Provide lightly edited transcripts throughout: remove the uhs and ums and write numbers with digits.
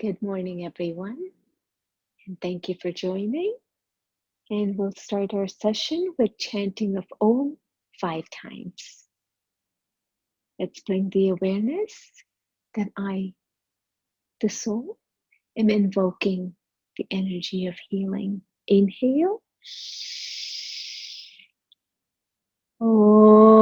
Good morning, everyone, and thank you for joining. And we'll start our session with chanting of Om 5 times. Let's bring the awareness that I, the soul, am invoking the energy of healing. Inhale. Om.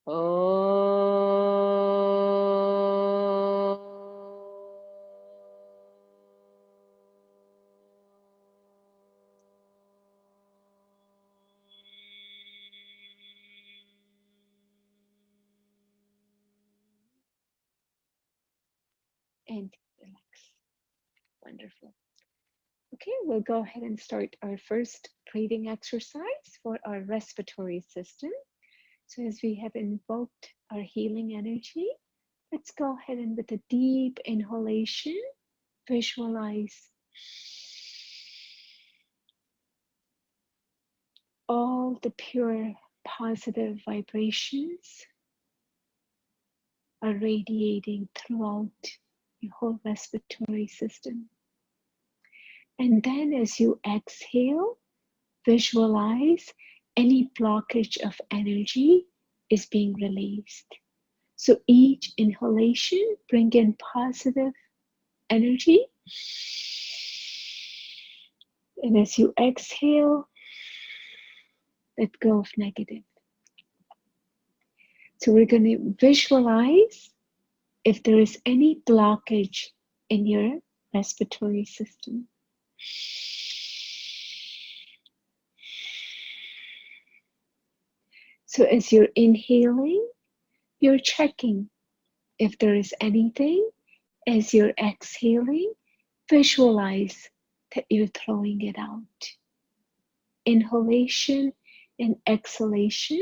Om. And relax. Wonderful. Okay, we'll go ahead and start our first breathing exercise for our respiratory system. So as we have invoked our healing energy, let's go ahead and with a deep inhalation, visualize all the pure positive vibrations are radiating throughout your whole respiratory system. And then as you exhale, visualize any blockage of energy is being released. So each inhalation, bring in positive energy. And as you exhale, let go of negative. So we're going to visualize if there is any blockage in your respiratory system. So as you're inhaling, you're checking if there is anything. As you're exhaling, visualize that you're throwing it out. Inhalation and exhalation,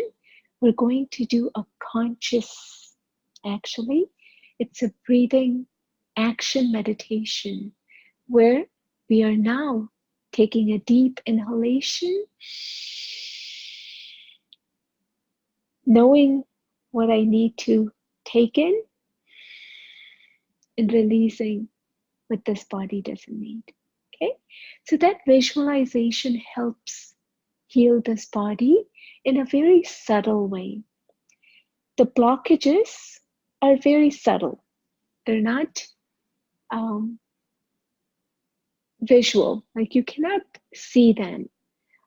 we're going to do a conscious, actually, it's a breathing action meditation where we are now taking a deep inhalation, knowing what I need to take in, and releasing what this body doesn't need. Okay, so that visualization helps heal this body in a very subtle way. The blockages are very subtle, they're not visual, like you cannot see them,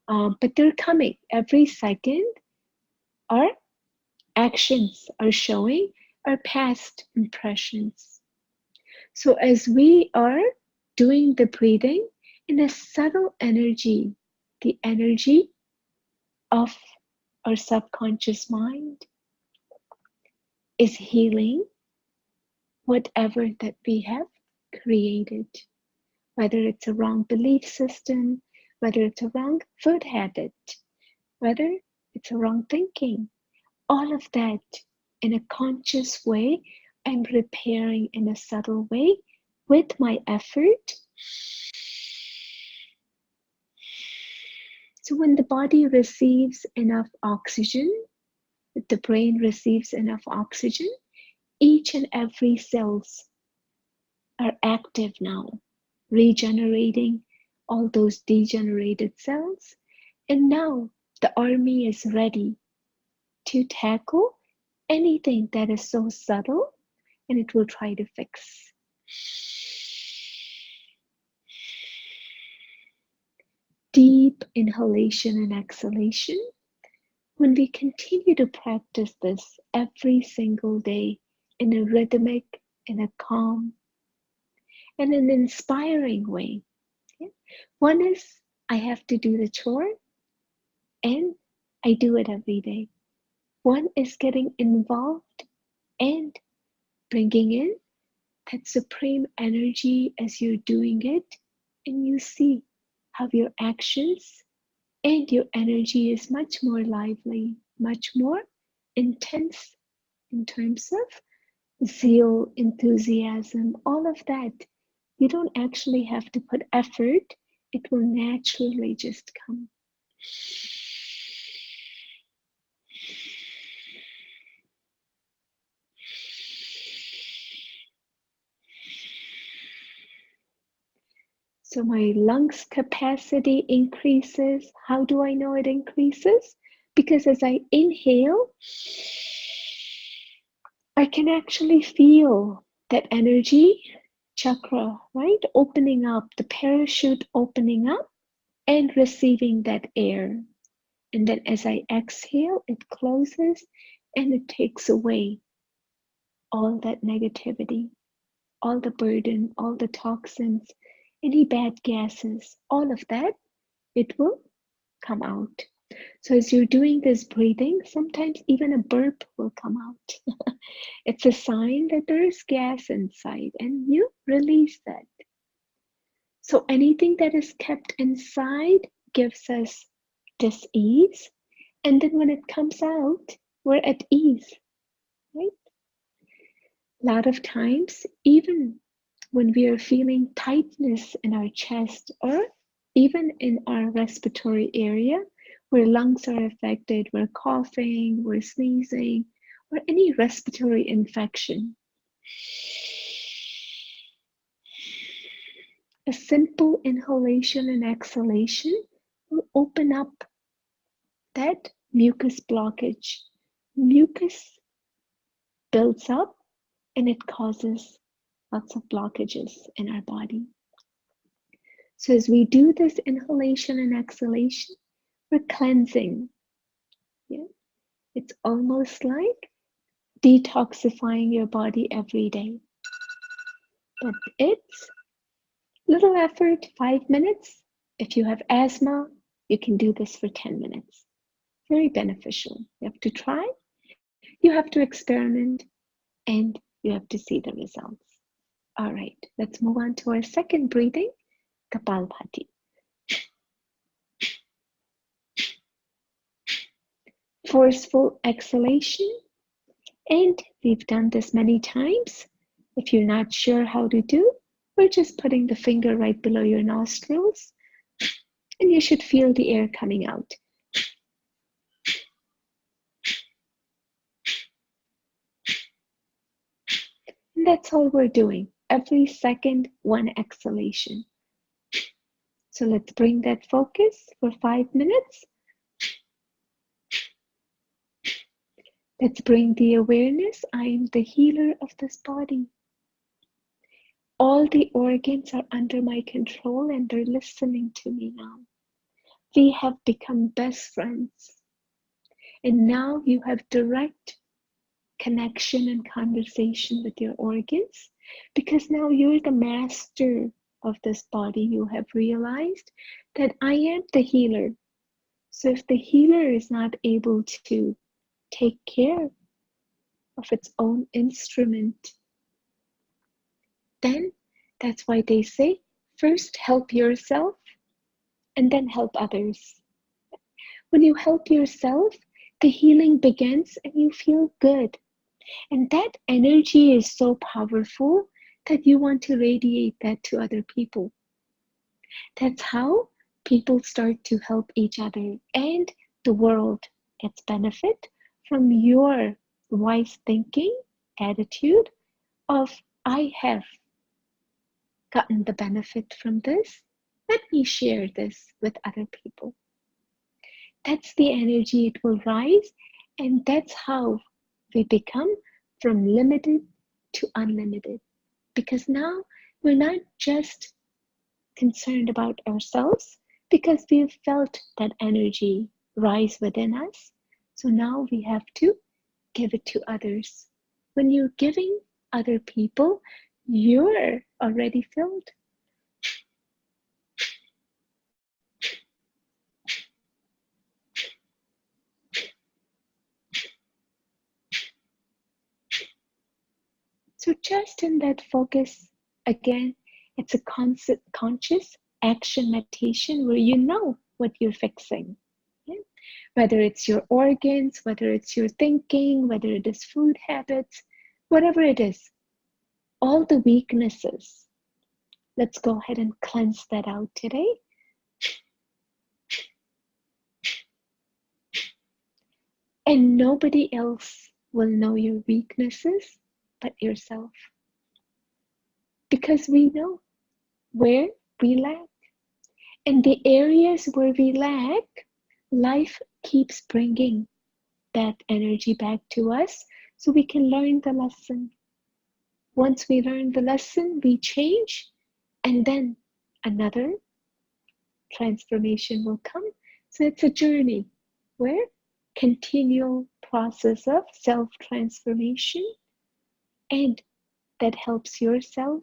but they're coming every second. Our actions are showing our past impressions. So as we are doing the breathing in a subtle energy, the energy of our subconscious mind is healing whatever that we have created, whether it's a wrong belief system, whether it's a wrong food habit, whether it's a wrong thinking, all of that in a conscious way, I'm repairing in a subtle way with my effort. So when the body receives enough oxygen, the brain receives enough oxygen, each and every cells are active now, regenerating all those degenerated cells. And now the army is ready to tackle anything that is so subtle, and it will try to fix. Deep inhalation and exhalation. When we continue to practice this every single day in a rhythmic, in a calm, and an inspiring way. Okay? One is I have to do the chore, and I do it every day. One is getting involved and bringing in that supreme energy as you're doing it, and you see how your actions and your energy is much more lively, much more intense in terms of zeal, enthusiasm, all of that. You don't actually have to put effort, it will naturally just come. So my lungs capacity increases. How do I know it increases? Because as I inhale, I can actually feel that energy chakra, right? Opening up, the parachute opening up and receiving that air. And then as I exhale, it closes and it takes away all that negativity, all the burden, all the toxins, any bad gases, all of that, it will come out. So as you're doing this breathing, sometimes even a burp will come out. It's a sign that there is gas inside and you release that. So anything that is kept inside gives us dis-ease. And then when it comes out, we're at ease, right? A lot of times, even when we are feeling tightness in our chest or even in our respiratory area where lungs are affected, we're coughing, we're sneezing, or any respiratory infection. A simple inhalation and exhalation will open up that mucus blockage. Mucus builds up and it causes lots of blockages in our body. So as we do this inhalation and exhalation, we're cleansing. Yeah? It's almost like detoxifying your body every day. But it's little effort, 5 minutes. If you have asthma, you can do this for 10 minutes. Very beneficial. You have to try, you have to experiment, and you have to see the results. All right, let's move on to our second breathing, Kapalbhati. Forceful exhalation, and we've done this many times. If you're not sure how to do, we're just putting the finger right below your nostrils, and you should feel the air coming out. And that's all we're doing. Every second, one exhalation. So let's bring that focus for 5 minutes. Let's bring the awareness. I am the healer of this body. All the organs are under my control and they're listening to me now. We have become best friends. And now you have direct connection and conversation with your organs because now you're the master of this body. You have realized that I am the healer. So if the healer is not able to take care of its own instrument, then that's why they say first help yourself and then help others. When you help yourself, the healing begins and you feel good. And that energy is so powerful that you want to radiate that to other people. That's how people start to help each other and the world gets benefit from your wise thinking attitude of, I have gotten the benefit from this. Let me share this with other people. That's the energy it will rise, and that's how we become from limited to unlimited. Because now we're not just concerned about ourselves, because we've felt that energy rise within us. So now we have to give it to others. When you're giving other people, you're already filled. So just in that focus, again, it's a conscious action meditation where you know what you're fixing. Yeah? Whether it's your organs, whether it's your thinking, whether it is food habits, whatever it is, all the weaknesses. Let's go ahead and cleanse that out today. And nobody else will know your weaknesses but yourself. Because we know where we lack. And the areas where we lack, life keeps bringing that energy back to us so we can learn the lesson. Once we learn the lesson, we change, and then another transformation will come. So it's a journey where continual process of self-transformation, and that helps yourself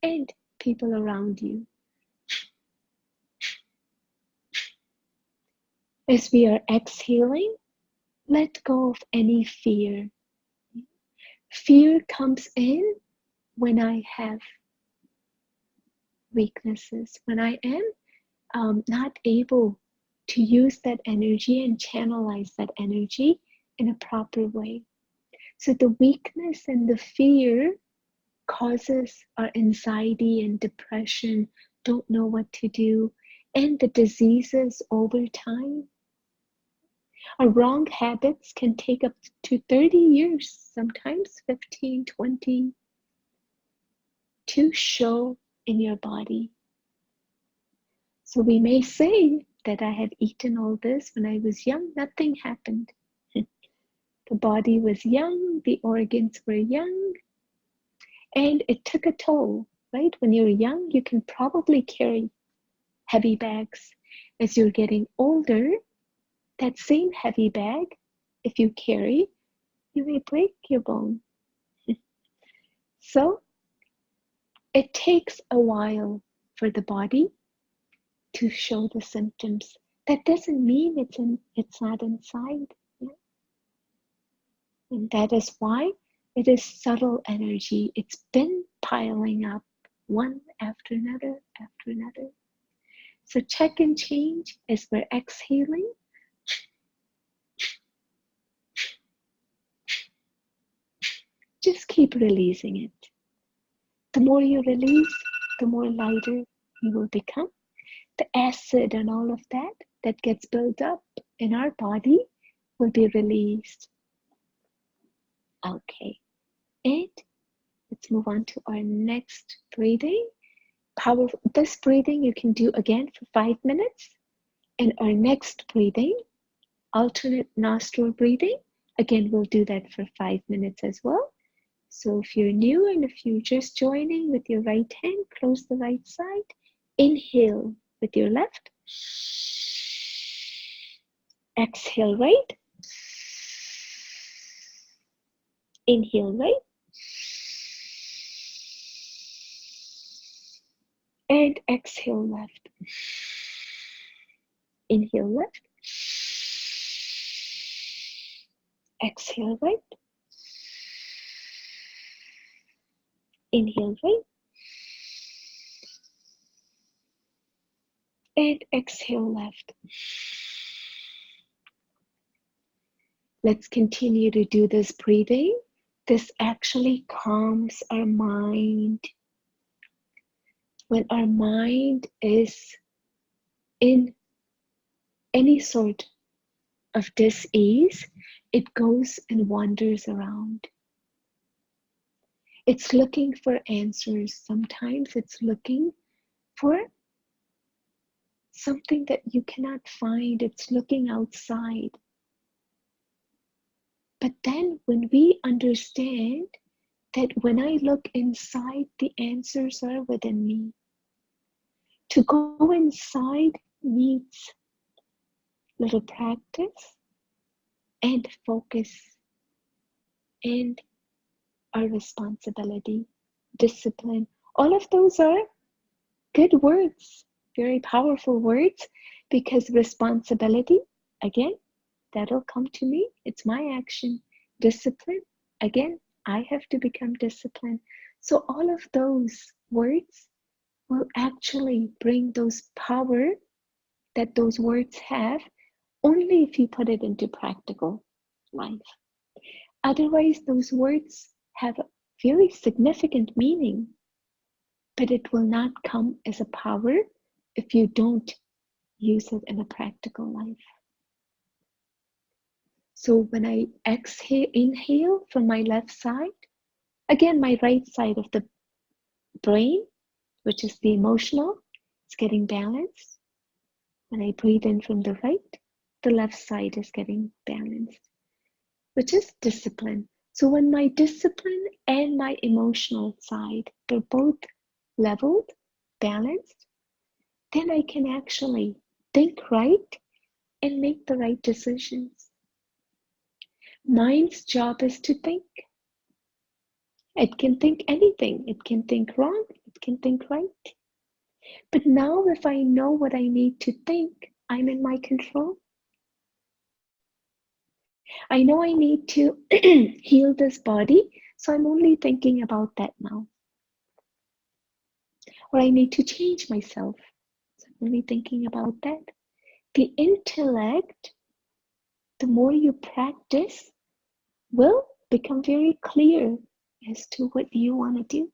and people around you. As we are exhaling, let go of any fear. Fear comes in when I have weaknesses, when I am not able to use that energy and channelize that energy in a proper way. So the weakness and the fear causes our anxiety and depression, don't know what to do, and the diseases over time. Our wrong habits can take up to 30 years, sometimes 15, 20, to show in your body. So we may say that I have eaten all this when I was young, nothing happened. The body was young, the organs were young, and it took a toll, right? When you're young, you can probably carry heavy bags. As you're getting older, that same heavy bag, if you carry, you may break your bone. So it takes a while for the body to show the symptoms. That doesn't mean it's not inside. Yeah? And that is why it is subtle energy. It's been piling up one after another after another. So check and change as we're exhaling. Just keep releasing it. The more you release, the more lighter you will become. The acid and all of that gets built up in our body will be released. Okay, and let's move on to our next breathing. This breathing you can do again for 5 minutes. And our next breathing, alternate nostril breathing, again, we'll do that for 5 minutes as well. So if you're new and if you're just joining with your right hand, close the right side. Inhale with your left. Exhale right. Inhale right. And exhale left. Inhale left. Exhale right. Inhale right. And exhale left. Let's continue to do this breathing. This actually calms our mind. When our mind is in any sort of dis-ease, it goes and wanders around. It's looking for answers. Sometimes it's looking for something that you cannot find. It's looking outside. But then when we understand that when I look inside, the answers are within me. To go inside needs little practice and focus and our responsibility, discipline. All of those are good words, very powerful words, because responsibility, again, that'll come to me. It's my action. Discipline, again, I have to become disciplined. So all of those words will actually bring those power that those words have only if you put it into practical life. Otherwise, those words have a very significant meaning, but it will not come as a power if you don't use it in a practical life. So when I inhale from my left side, again, my right side of the brain, which is the emotional, is getting balanced. When I breathe in from the right, the left side is getting balanced, which is discipline. So when my discipline and my emotional side, they're both leveled, balanced, then I can actually think right and make the right decisions. Mind's job is to think. It can think anything. It can think wrong. It can think right. But now if I know what I need to think, I'm in my control. I know I need to heal this body, so I'm only thinking about that now. Or I need to change myself, so I'm only thinking about that. The intellect, the more you practice, will become very clear as to what you want to do.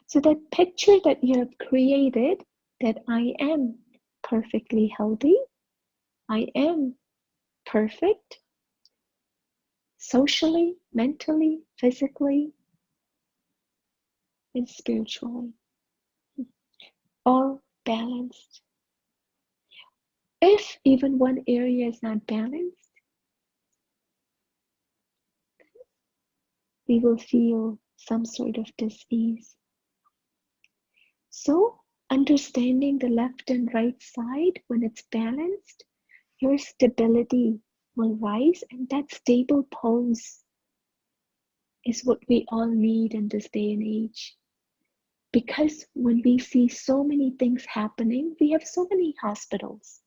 So that picture that you have created, that I am perfectly healthy, I am perfect, socially, mentally, physically, and spiritually, all balanced. If even one area is not balanced, we will feel some sort of dis-ease. So, understanding the left and right side, when it's balanced, your stability will rise, and that stable pose is what we all need in this day and age. Because when we see so many things happening, we have so many hospitals.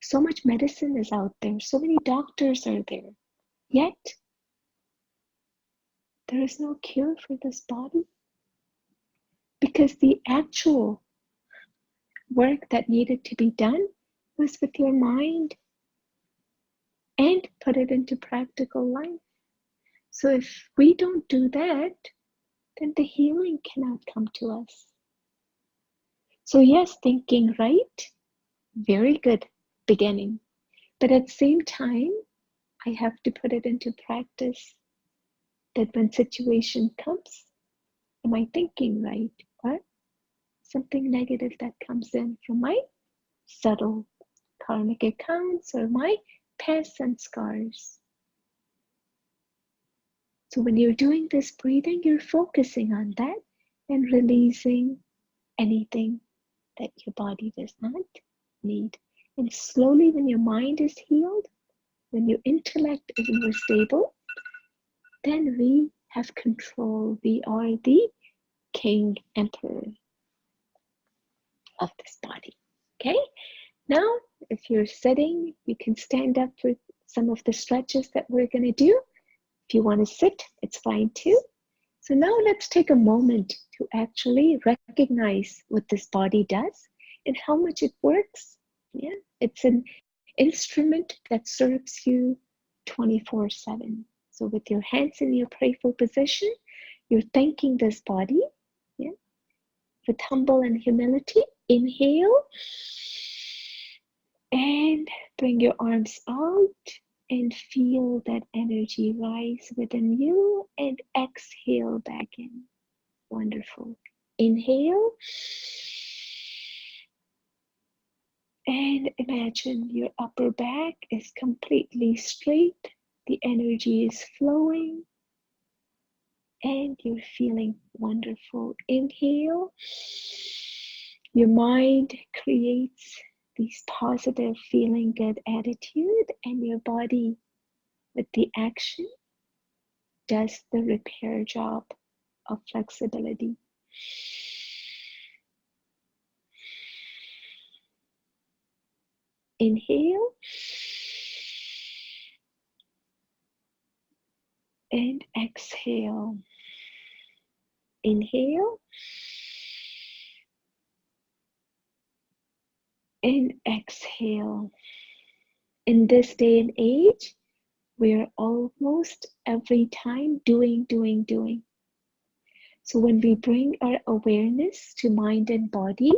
So much medicine is out there, so many doctors are there. Yet, there is no cure for this body. Because the actual work that needed to be done was with your mind and put it into practical life. So if we don't do that, then the healing cannot come to us. So yes, thinking right, very good beginning. But at the same time, I have to put it into practice that when situation comes, am I thinking right? Or something negative that comes in from my subtle karmic accounts or my past and scars. So when you're doing this breathing, you're focusing on that and releasing anything that your body does not need. And slowly, when your mind is healed, when your intellect is more stable, then we have control. We are the king, emperor of this body. Okay? Now, if you're sitting, you can stand up for some of the stretches that we're going to do. If you want to sit, it's fine too. So now let's take a moment to actually recognize what this body does and how much it works. Yeah, it's an instrument that serves you 24/7. So with your hands in your prayerful position, you're thanking this body. Yeah, with humble and humility. Inhale and bring your arms out. and feel that energy rise within you and exhale back in. Wonderful. Inhale and imagine your upper back is completely straight. The energy is flowing and you're feeling wonderful. Inhale. Your mind creates this positive feeling good attitude, and your body with the action does the repair job of flexibility. Inhale and exhale. Inhale and exhale. In this day and age, we're almost every time doing. So when we bring our awareness to mind and body,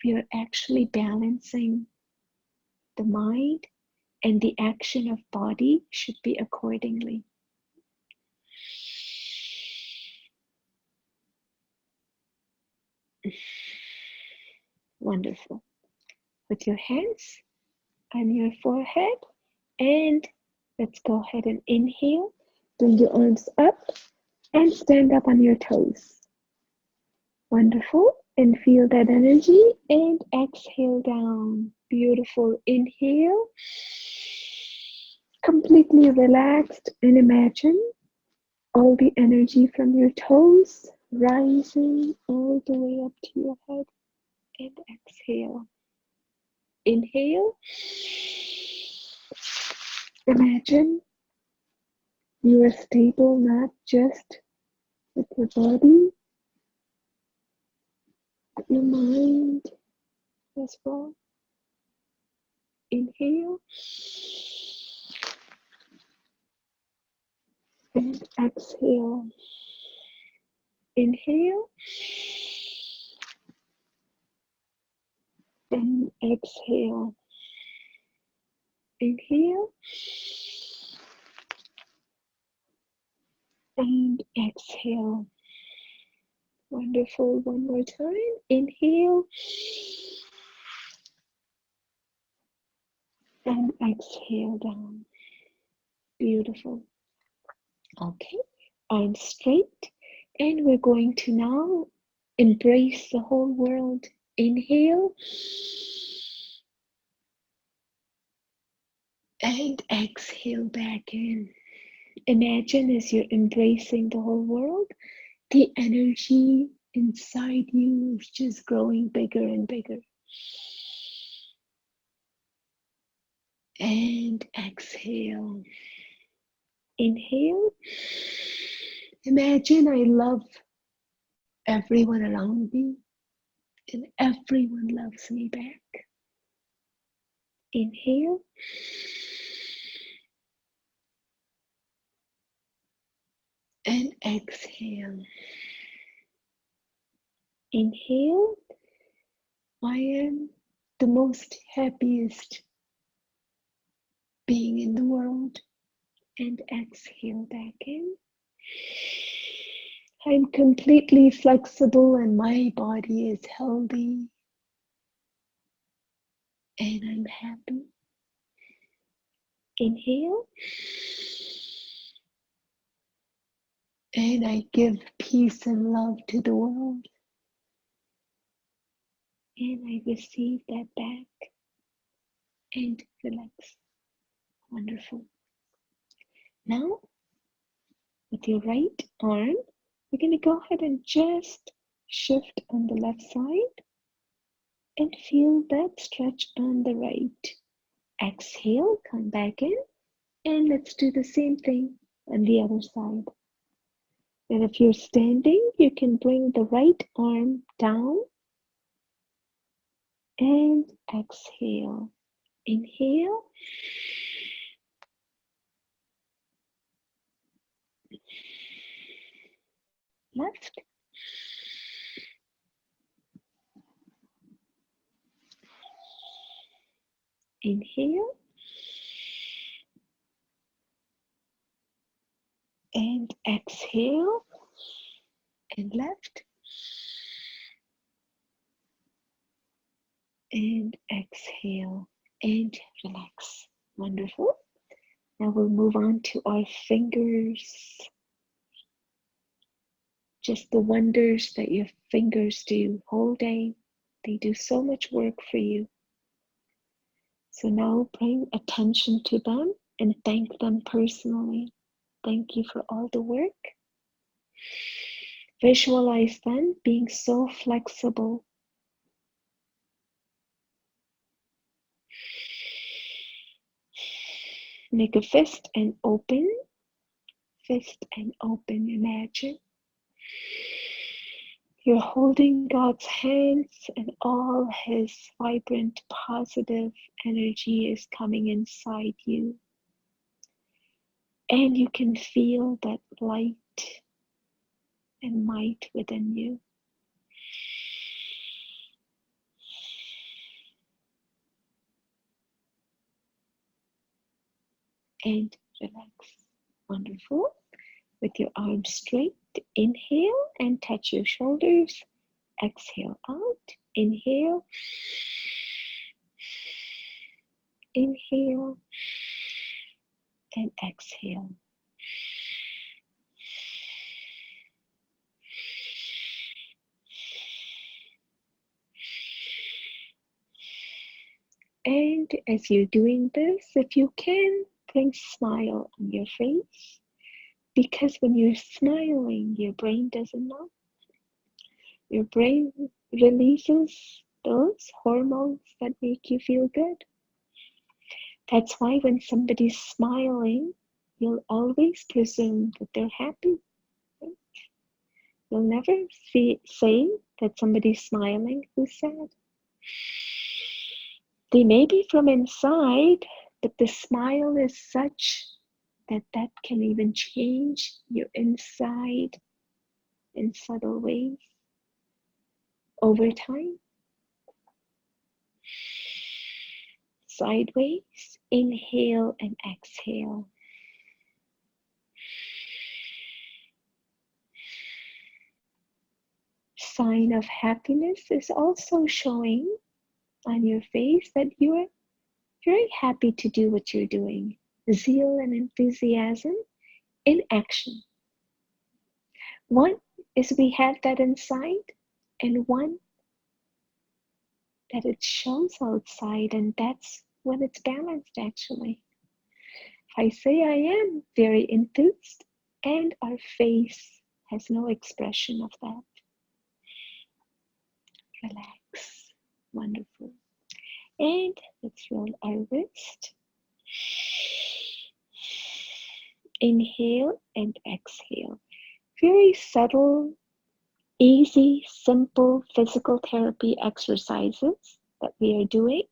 we are actually balancing the mind, and the action of body should be accordingly. Wonderful. Put your hands on your forehead and let's go ahead and inhale. Bring your arms up and stand up on your toes. Wonderful. And feel that energy and exhale down. Beautiful. Inhale. Completely relaxed and imagine all the energy from your toes rising all the way up to your head and exhale. Inhale. Imagine you are stable not just with your body, but your mind as well. Inhale and exhale. Inhale and exhale. Inhale and exhale. Wonderful. One more time. Inhale and exhale down. Beautiful. Okay, arms straight. And we're going to now embrace the whole world. Inhale and exhale back in. Imagine as you're embracing the whole world, the energy inside you is just growing bigger and bigger. And exhale. Inhale. Imagine I love everyone around me and everyone loves me back. Inhale. And exhale. Inhale. I am the most happiest being in the world. And exhale back in. I'm completely flexible and my body is healthy. And I'm happy. Inhale. And I give peace and love to the world. And I receive that back. And relax. Wonderful. Now, with your right arm, we're going to go ahead and just shift on the left side and feel that stretch on the right. Exhale, come back in, and let's do the same thing on the other side. And if you're standing, you can bring the right arm down and exhale. Inhale. Left. Inhale. And exhale and left. And exhale and relax. Wonderful. Now we'll move on to our fingers. Just the wonders that your fingers do whole day. They do so much work for you. So now bring attention to them and thank them personally. Thank you for all the work. Visualize them being so flexible. Make a fist and open. Fist and open. Imagine you're holding God's hands and all His vibrant, positive energy is coming inside you. And you can feel that light and might within you. And relax. Wonderful. With your arms straight, inhale and touch your shoulders. Exhale out. Inhale. Inhale. And exhale. And as you're doing this, if you can, bring a smile on your face. Because when you're smiling, your brain doesn't know. Your brain releases those hormones that make you feel good. That's why when somebody's smiling, you'll always presume that they're happy. Right? You'll never say that somebody's smiling who's sad. They may be from inside, but the smile is such that can even change your inside in subtle ways over time. Sideways, inhale and exhale. Sign of happiness is also showing on your face that you're very happy to do what you're doing. Zeal and enthusiasm in action. One is we have that inside, and one that it shows outside, and that's when it's balanced actually. If I say I am very enthused and our face has no expression of that. Relax. Wonderful. And let's roll our wrist. Inhale and exhale. Very subtle, easy, simple physical therapy exercises that we are doing.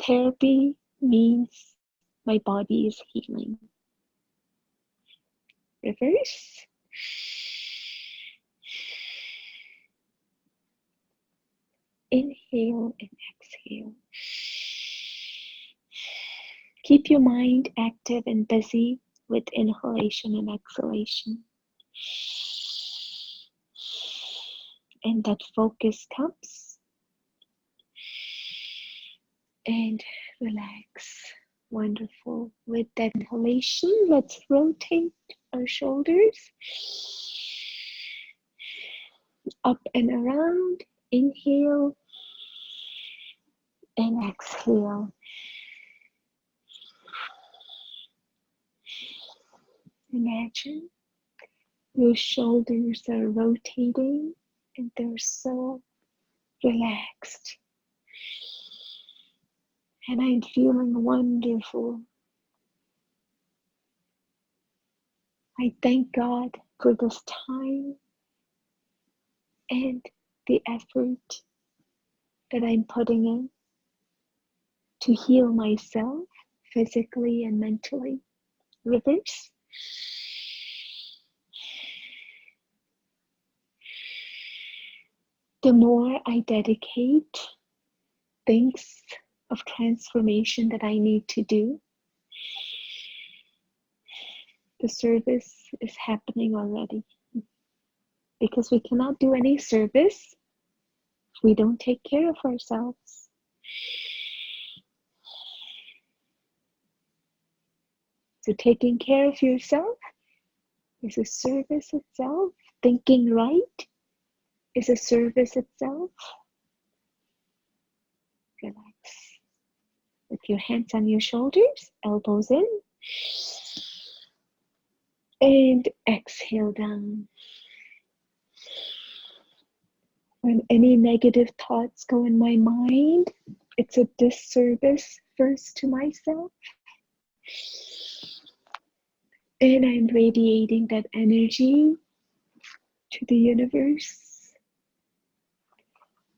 Therapy means my body is healing. Reverse. Inhale and exhale. Keep your mind active and busy with inhalation and exhalation. And that focus comes. And relax. Wonderful. With that inhalation, let's rotate our shoulders up and around. Inhale and exhale. Imagine your shoulders are rotating and they're so relaxed. And I'm feeling wonderful. I thank God for this time and the effort that I'm putting in to heal myself physically and mentally. Reverse. The more I dedicate things of transformation that I need to do, The service is happening already. Because we cannot do any service if we don't take care of ourselves. So taking care of yourself is a service itself. Thinking right is a service itself. Relax. With your hands on your shoulders, elbows in. And exhale down. When any negative thoughts go in my mind, it's a disservice first to myself. And I'm radiating that energy to the universe.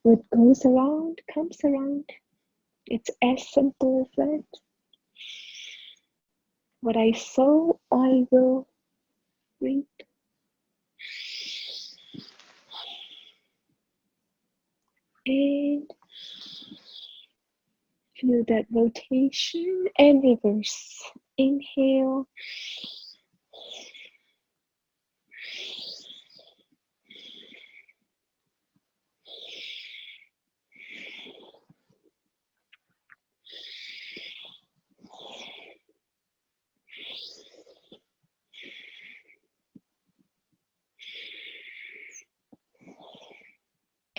What goes around comes around. It's as simple as that. What I sow, I will reap. And feel that rotation and reverse. Inhale.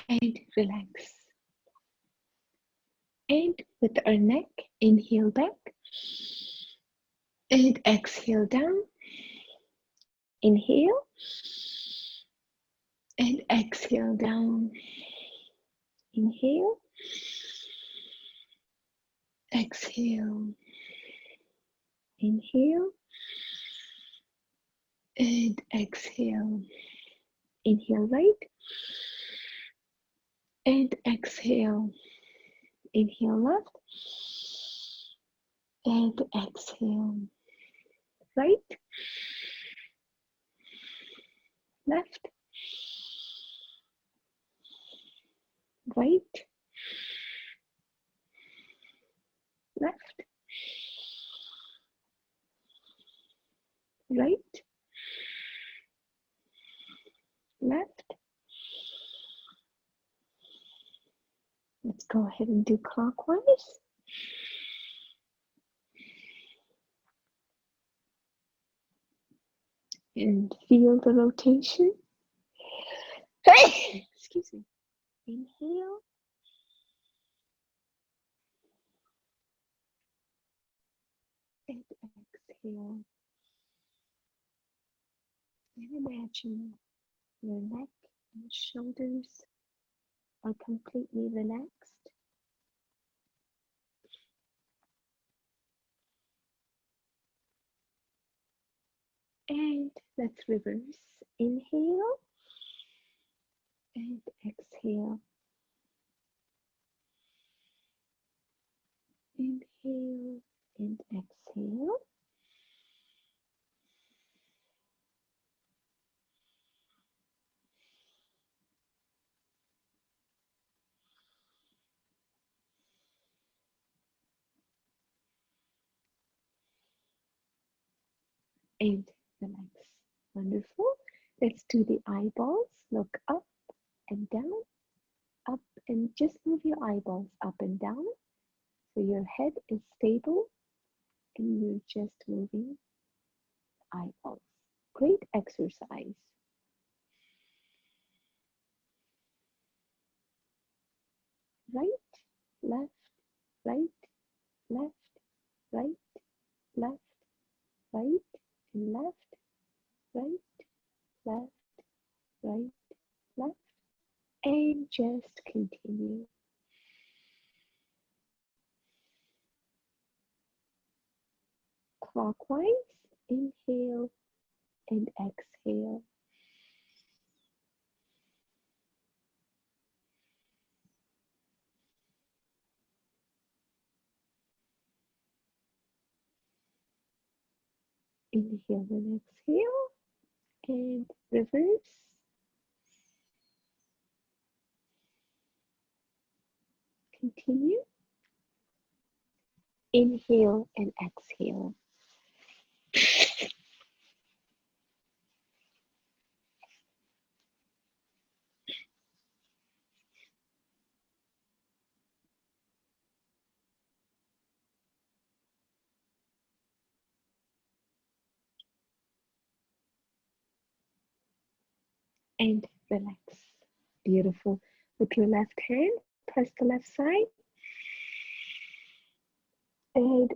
And relax. And with our neck, inhale back. And exhale down. Inhale. And exhale down. Inhale. Exhale. Inhale. And exhale. Inhale right. And exhale. Inhale left. And exhale. Right. Left. Right. Left. Right. Left. Let's go ahead and do clockwise. And feel the rotation. Excuse me. Inhale. And exhale. And imagine your neck and shoulders are completely relaxed. And let's reverse. Inhale and exhale. Inhale and exhale. And relax. Wonderful. Let's do the eyeballs. Look up and down, up, and just move your eyeballs up and down. So your head is stable and you're just moving eyeballs. Great exercise. Right, left, right, left, right, left, right, and left, right, left, right, left, and just continue. Clockwise, inhale and exhale. Inhale and exhale, and reverse. Continue. Inhale and exhale. and relax. Beautiful. With your left hand, press the left side and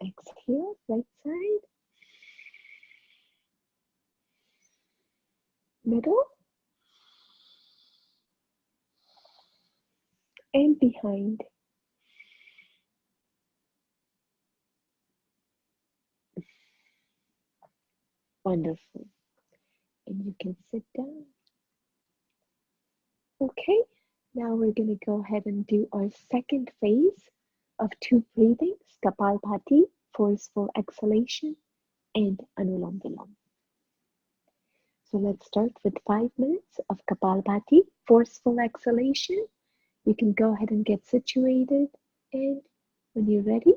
exhale, right side, middle, and behind. Wonderful. And you can sit down. Okay, now we're going to go ahead and do our second phase of two breathings, Kapalbhati, forceful exhalation, and Anulam Vilam. So let's start with 5 minutes of Kapalbhati, forceful exhalation. You can go ahead and get situated, and when you're ready,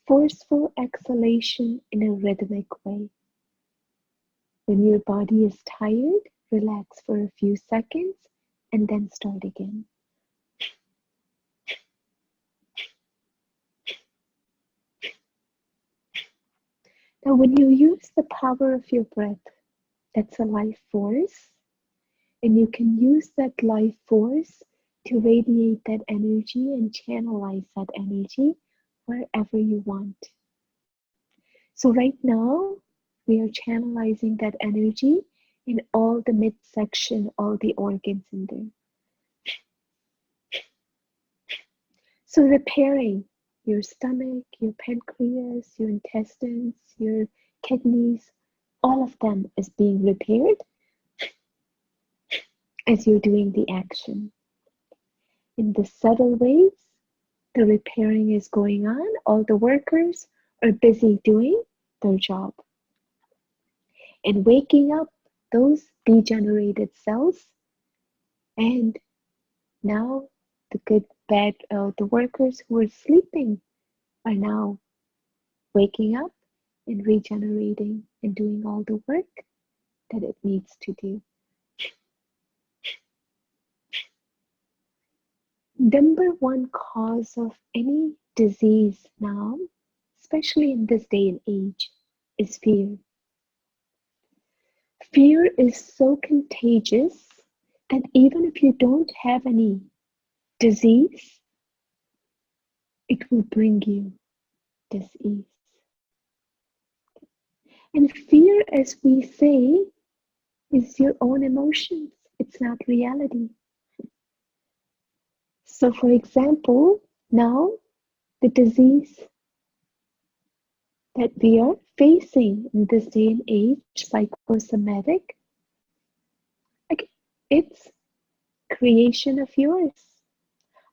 forceful exhalation in a rhythmic way. When your body is tired, relax for a few seconds and then start again. Now, when you use the power of your breath, that's a life force, and you can use that life force to radiate that energy and channelize that energy wherever you want. So right now, we are channelizing that energy in all the midsection, all the organs in there. So repairing your stomach, your pancreas, your intestines, your kidneys, all of them is being repaired as you're doing the action. In the subtle ways, the repairing is going on. All the workers are busy doing their job and waking up those degenerated cells. And now the workers who are sleeping are now waking up and regenerating and doing all the work that it needs to do. Number one cause of any disease now, especially in this day and age, is fear. Fear is so contagious that even if you don't have any disease, it will bring you disease. And fear, as we say, is your own emotions. It's not reality. So, for example, now the disease that we are facing in this day and age, psychosomatic, it's creation of yours.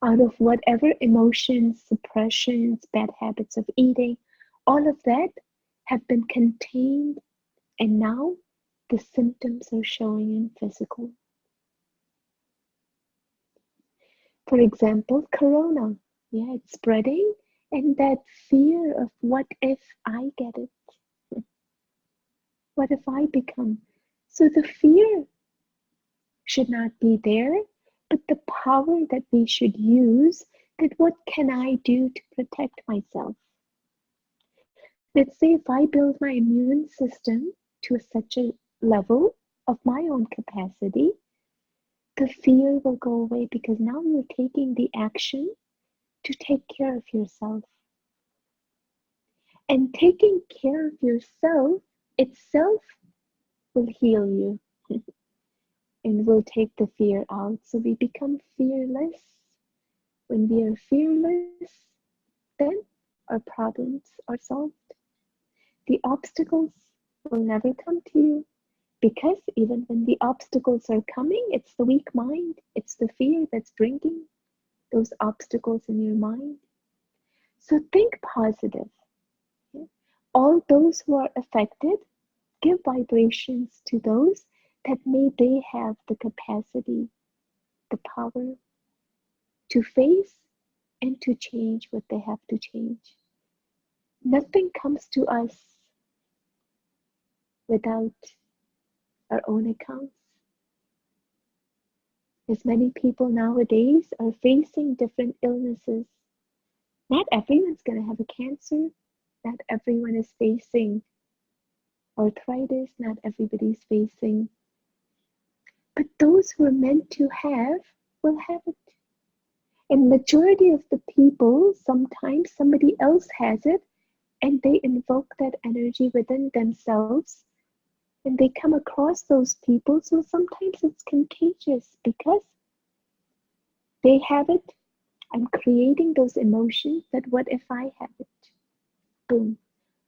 Out of whatever emotions, suppressions, bad habits of eating, all of that have been contained, and now the symptoms are showing in physical. For example, corona, it's spreading, and that fear of what if I get it? What if I become? So the fear should not be there, but the power that we should use, that what can I do to protect myself? Let's say if I build my immune system to such a level of my own capacity, the fear will go away because now you're taking the action to take care of yourself. And taking care of yourself itself will heal you and will take the fear out. So we become fearless. When we are fearless, then our problems are solved. The obstacles will never come to you, because even when the obstacles are coming, it's the weak mind, it's the fear that's bringing those obstacles in your mind. So think positive. All those who are affected, give vibrations to those that may they have the capacity, the power to face and to change what they have to change. Nothing comes to us without our own accounts. As many people nowadays are facing different illnesses. Not everyone's going to have a cancer. Not everyone is facing arthritis. Not everybody's facing. But those who are meant to have will have it. And majority of the people, sometimes somebody else has it and they invoke that energy within themselves and they come across those people. So sometimes it's contagious because they have it. I'm creating those emotions that what if I have it? Boom.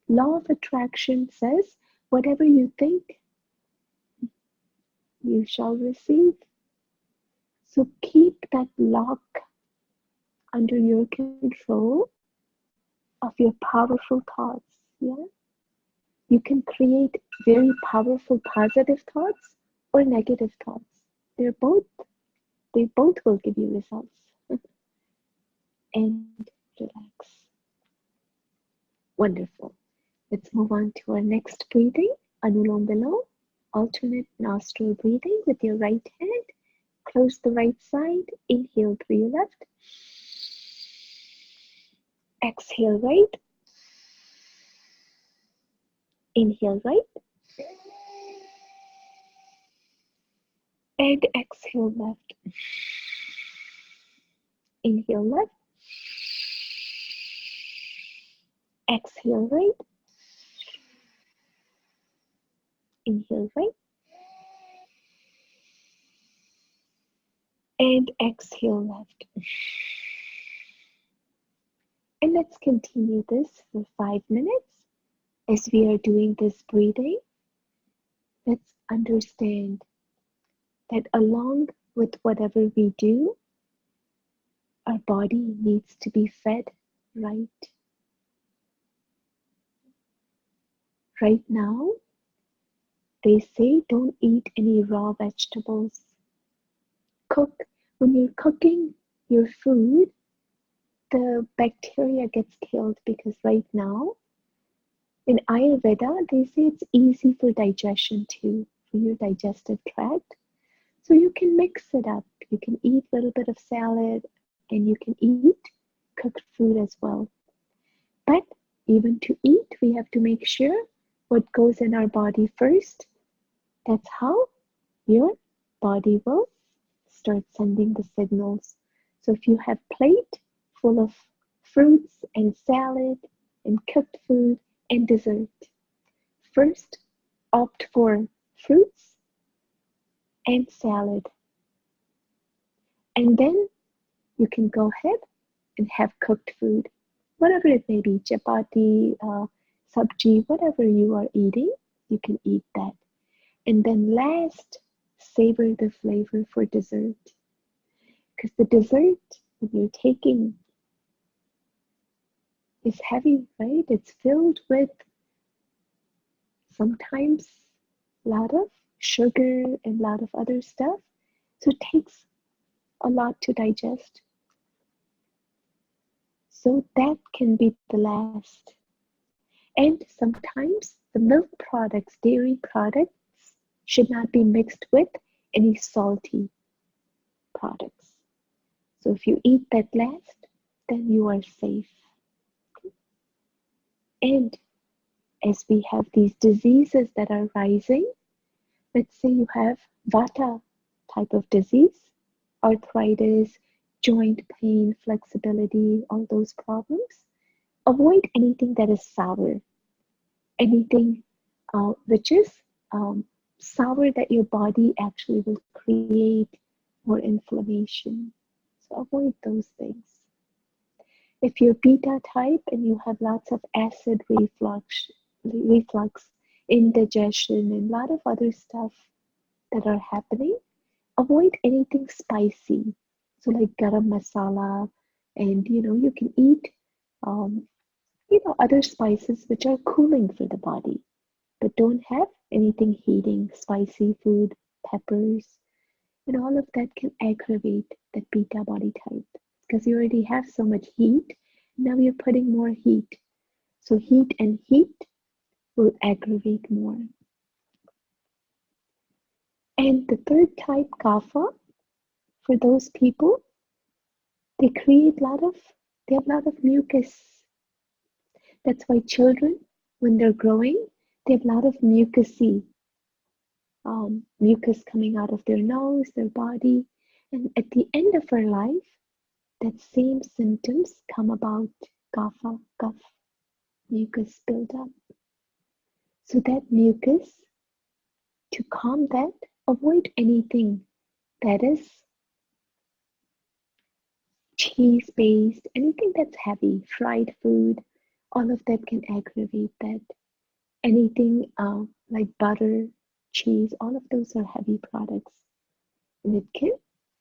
Law of attraction says whatever you think, you shall receive. So keep that lock under your control of your powerful thoughts. Yeah, you can create very powerful positive thoughts or negative thoughts. They both will give you results. And relax. Wonderful. Let's move on to our next breathing. Anulom Vilom, alternate nostril breathing with your right hand. Close the right side. Inhale through your left. Exhale right. Inhale right. And exhale left. Inhale left. Exhale right. Inhale right. And exhale left. And let's continue this for 5 minutes. As we are doing this breathing, let's understand that along with whatever we do, our body needs to be fed right. Right now, they say don't eat any raw vegetables. When you're cooking your food, the bacteria gets killed because right now, in Ayurveda, they say it's easy for digestion too, for your digestive tract. So you can mix it up. You can eat a little bit of salad and you can eat cooked food as well. But even to eat, we have to make sure what goes in our body first. That's how your body will start sending the signals. So if you have plate full of fruits and salad and cooked food and dessert, first opt for fruits and salad. And then you can go ahead and have cooked food, whatever it may be, chapati, sabji, whatever you are eating, you can eat that. And then last, savor the flavor for dessert. Because the dessert that you're taking is heavy, right? It's filled with sometimes a lot of sugar and a lot of other stuff. So it takes a lot to digest. So that can be the last. And sometimes the milk products, dairy products, should not be mixed with any salty products. So if you eat that last, then you are safe. And as we have these diseases that are rising, let's say you have Vata type of disease, arthritis, joint pain, flexibility, all those problems. Avoid anything that is sour, anything which is sour that your body actually will create more inflammation. So avoid those things. If you're beta type and you have lots of acid reflux, indigestion, and a lot of other stuff that are happening, avoid anything spicy. So like garam masala, and you can eat other spices which are cooling for the body, but don't have anything heating, spicy food, peppers, and all of that can aggravate that beta body type because you already have so much heat. Now you're putting more heat. So heat and heat will aggravate more. And the third type, kapha, for those people, they create they have a lot of mucus. That's why children, when they're growing, they have a lot of mucus coming out of their nose, their body. And at the end of our life, that same symptoms come about, kapha, cough, mucus buildup. So that mucus, to calm that, avoid anything that is cheese based, anything that's heavy, fried food, all of that can aggravate that. Anything like butter, cheese, all of those are heavy products and it can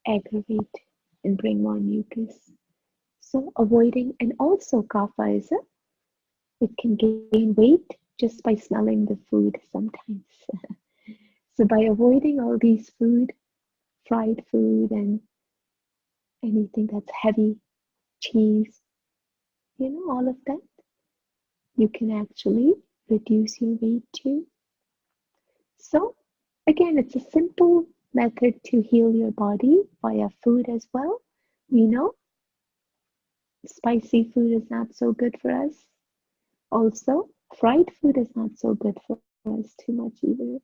aggravate and bring more mucus. So avoiding, and also kapha is it can gain weight just by smelling the food sometimes. So by avoiding all these fried food and anything that's heavy, cheese, all of that, you can actually reduce your weight too. So again, it's a simple method to heal your body via food as well. We know spicy food is not so good for us. Also, fried food is not so good for us too much either.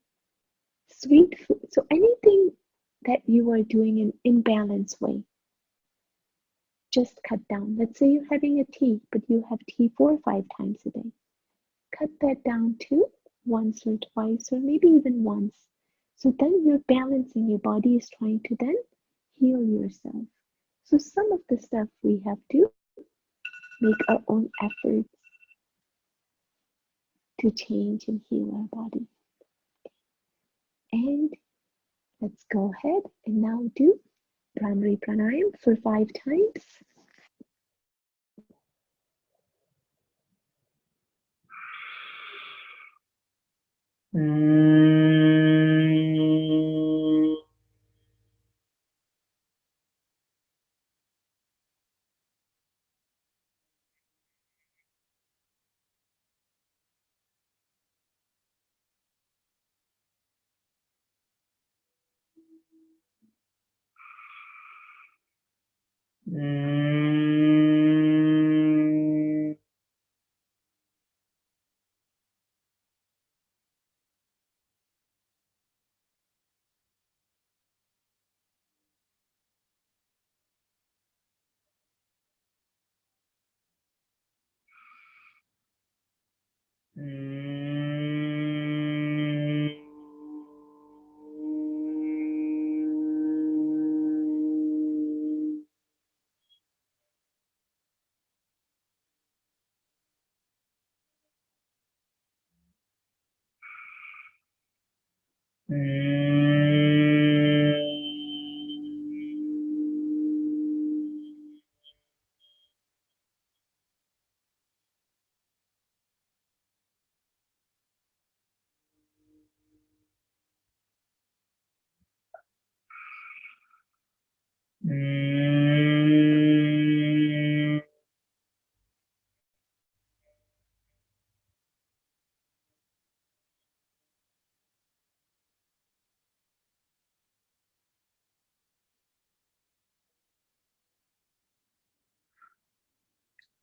Sweet food, so anything that you are doing in imbalanced way, just cut down. Let's say you're having a tea, but you have tea 4 or 5 times a day. Cut that down to once or twice, or maybe even once. So then you're balancing, your body is trying to then heal yourself. So some of the stuff we have to make our own efforts to change and heal our body. And let's go ahead and now do Bhramari Pranayam for 5 times.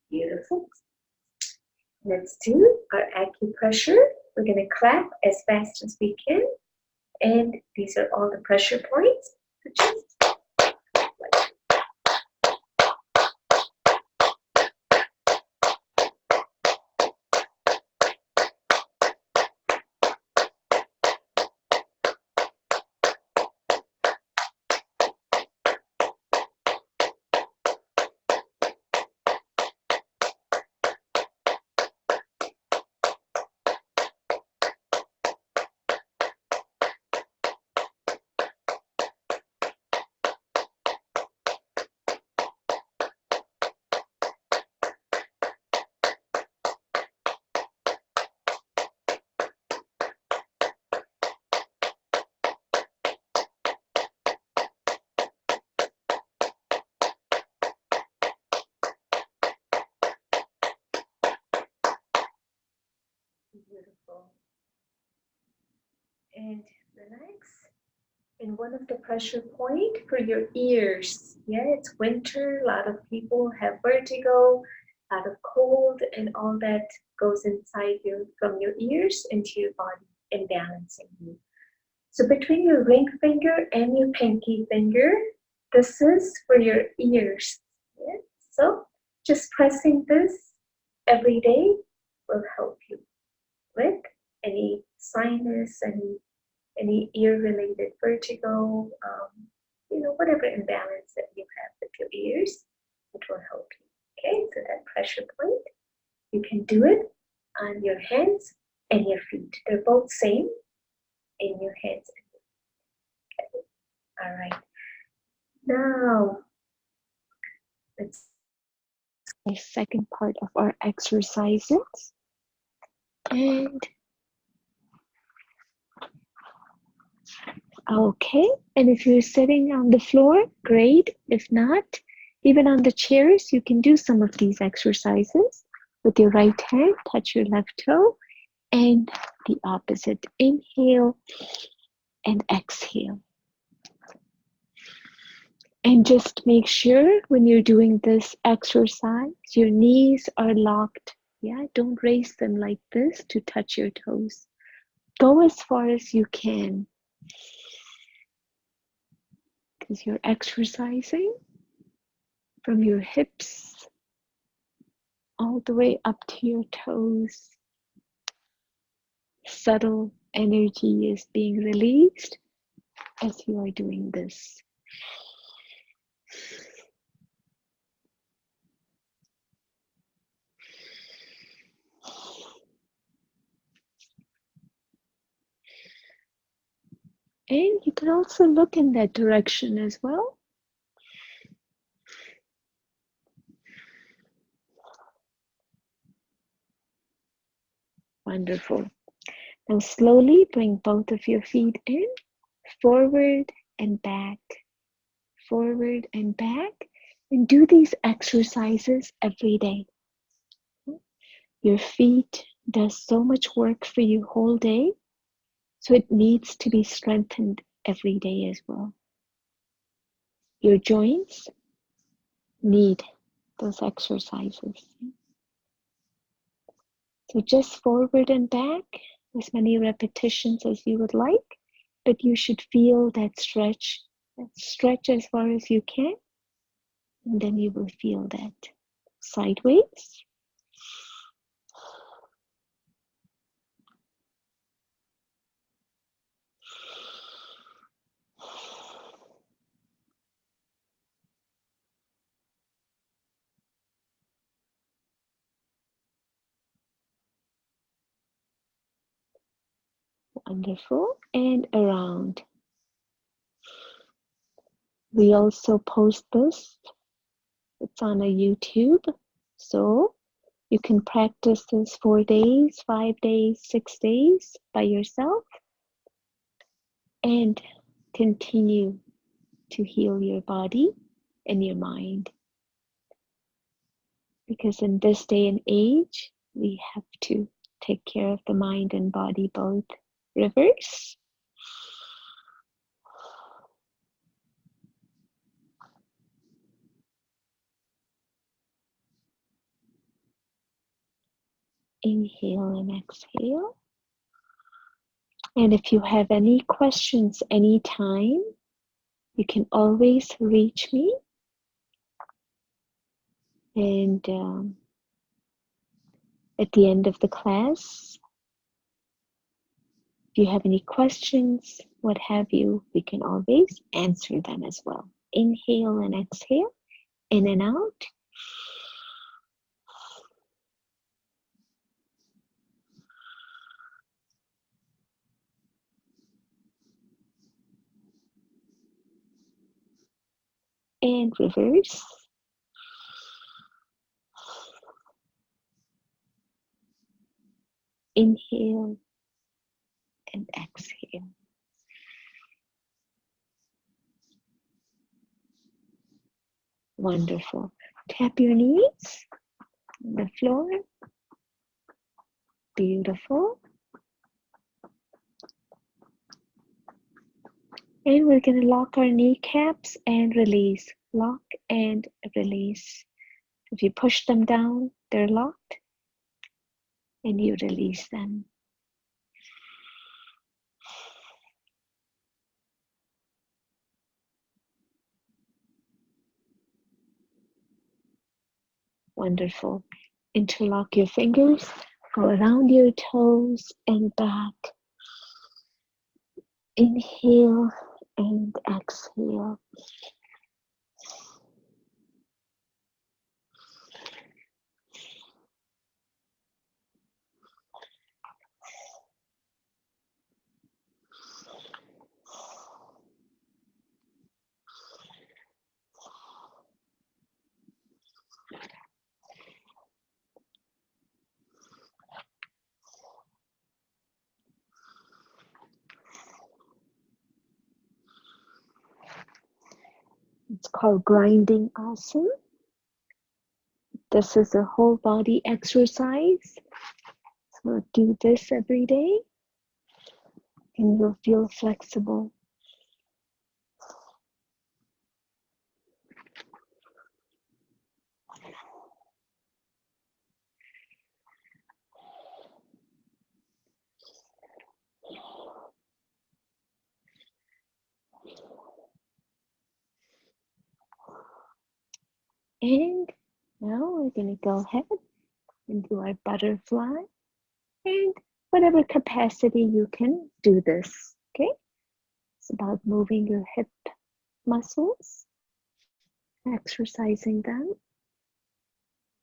Beautiful. Let's do our acupressure. We're going to clap as fast as we can. And these are all the pressure points. So just beautiful. And relax. And one of the pressure point for your ears. Yeah, it's winter. A lot of people have vertigo, a lot of cold, and all that goes inside you from your ears into your body and balancing you. So between your ring finger and your pinky finger, this is for your ears. Yeah? So just pressing this every day will help you with any sinus, any ear-related vertigo, whatever imbalance that you have with your ears, it will help you. Okay, so that pressure point, you can do it on your hands and your feet. They're both same in your hands and your feet. Okay, all right. Now, let's the second part of our exercises. And okay, and if you're sitting on the floor, great. If not, even on the chairs, you can do some of these exercises. With your right hand, touch your left toe, and the opposite. Inhale and exhale. And just make sure when you're doing this exercise, your knees are locked. Yeah, don't raise them like this to touch your toes. Go as far as you can, because you're exercising from your hips all the way up to your toes. Subtle energy is being released as you are doing this. And you can also look in that direction as well. Wonderful. Now slowly bring both of your feet in, forward and back, forward and back, and do these exercises every day. Your feet does so much work for you whole day, so it needs to be strengthened every day as well. Your joints need those exercises. So just forward and back, as many repetitions as you would like, but you should feel that stretch as far as you can, and then you will feel that sideways. Wonderful. And around. We also post this. It's on a YouTube. So you can practice this 4 days, 5 days, 6 days by yourself and continue to heal your body and your mind. Because in this day and age, we have to take care of the mind and body both. Reverse. Inhale and exhale. And if you have any questions anytime, you can always reach me. And at the end of the class, if you have any questions, what have you, we can always answer them as well. Inhale and exhale, in and out. And reverse. Inhale and exhale. Wonderful. Tap your knees on the floor. Beautiful. And we're going to lock our kneecaps and release. Lock and release. If you push them down, they're locked, and you release them. Wonderful. Interlock your fingers, go around your toes and back. Inhale and exhale. It's called grinding asana. This is a whole body exercise. So do this every day and you'll feel flexible. And now we're going to go ahead and do our butterfly. And whatever capacity you can do this, okay? It's about moving your hip muscles, exercising them,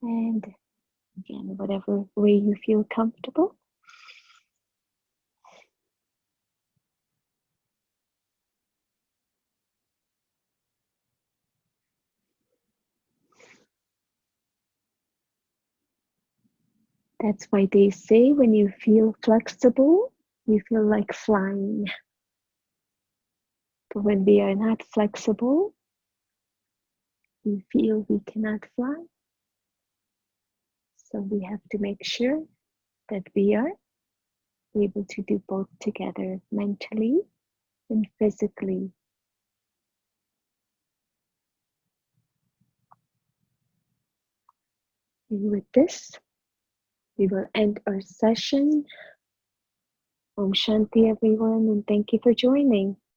and again, whatever way you feel comfortable. That's why they say when you feel flexible, you feel like flying. But when we are not flexible, we feel we cannot fly. So we have to make sure that we are able to do both together, mentally and physically. And with this, we will end our session. Om Shanti, everyone, and thank you for joining.